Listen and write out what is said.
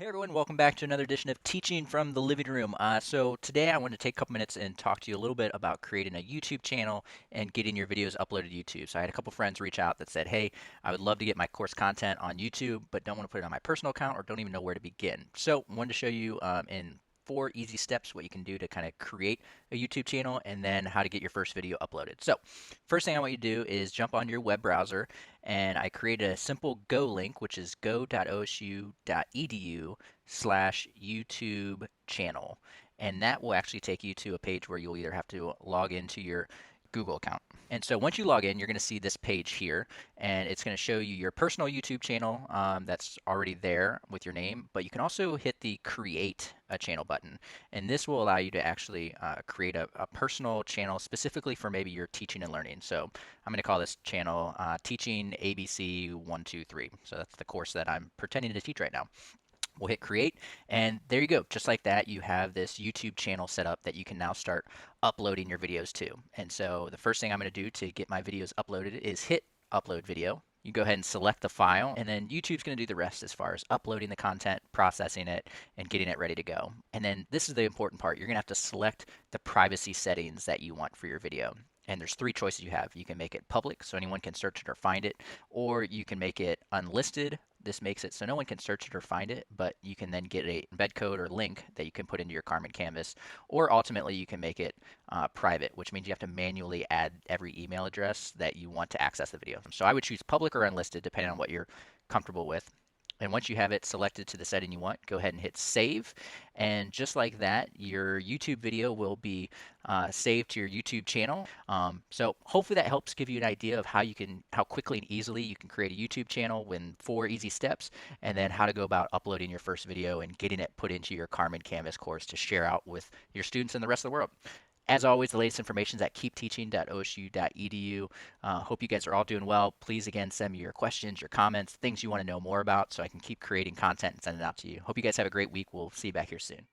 Hey everyone, welcome back to another edition of Teaching from the Living Room. So today I want to take a couple minutes and talk to you a little bit about creating a YouTube channel and getting your videos uploaded to YouTube. So I had a couple friends reach out that said, hey, I would love to get my course content on YouTube, but don't want to put it on my personal account or don't even know where to begin. So I wanted to show you in 4 easy steps what you can do to kind of create a YouTube channel and then how to get your first video uploaded. So first thing I want you to do is jump on your web browser and I created a simple Go link, which is go.osu.edu/YouTube channel. And that will actually take you to a page where you'll either have to log into your Google account. And so once you log in, you're going to see this page here, and it's going to show you your personal YouTube channel that's already there with your name. But you can also hit the Create a Channel button, and this will allow you to actually create a personal channel specifically for maybe your teaching and learning. So I'm going to call this channel Teaching ABC 123. So that's the course that I'm pretending to teach right now. We'll hit create, and there you go. Just like that, you have this YouTube channel set up that you can now start uploading your videos to. And so the first thing I'm going to do to get my videos uploaded is hit upload video. You go ahead and select the file, and then YouTube's going to do the rest as far as uploading the content, processing it, and getting it ready to go. And then this is the important part. You're going to have to select the privacy settings that you want for your video. And there's 3 choices you have. You can make it public so anyone can search it or find it, or you can make it unlisted. This makes it so no one can search it or find it, but you can then get a embed code or link that you can put into your Carmen Canvas, or ultimately you can make it private, which means you have to manually add every email address that you want to access the video. So I would choose public or unlisted depending on what you're comfortable with. And once you have it selected to the setting you want, go ahead and hit save. And just like that, your YouTube video will be saved to your YouTube channel. So hopefully that helps give you an idea of how quickly and easily you can create a YouTube channel in 4 easy steps, and then how to go about uploading your first video and getting it put into your Carmen Canvas course to share out with your students and the rest of the world. As always, the latest information is at keepteaching.osu.edu. Hope you guys are all doing well. Please, again, send me your questions, your comments, things you want to know more about so I can keep creating content and send it out to you. Hope you guys have a great week. We'll see you back here soon.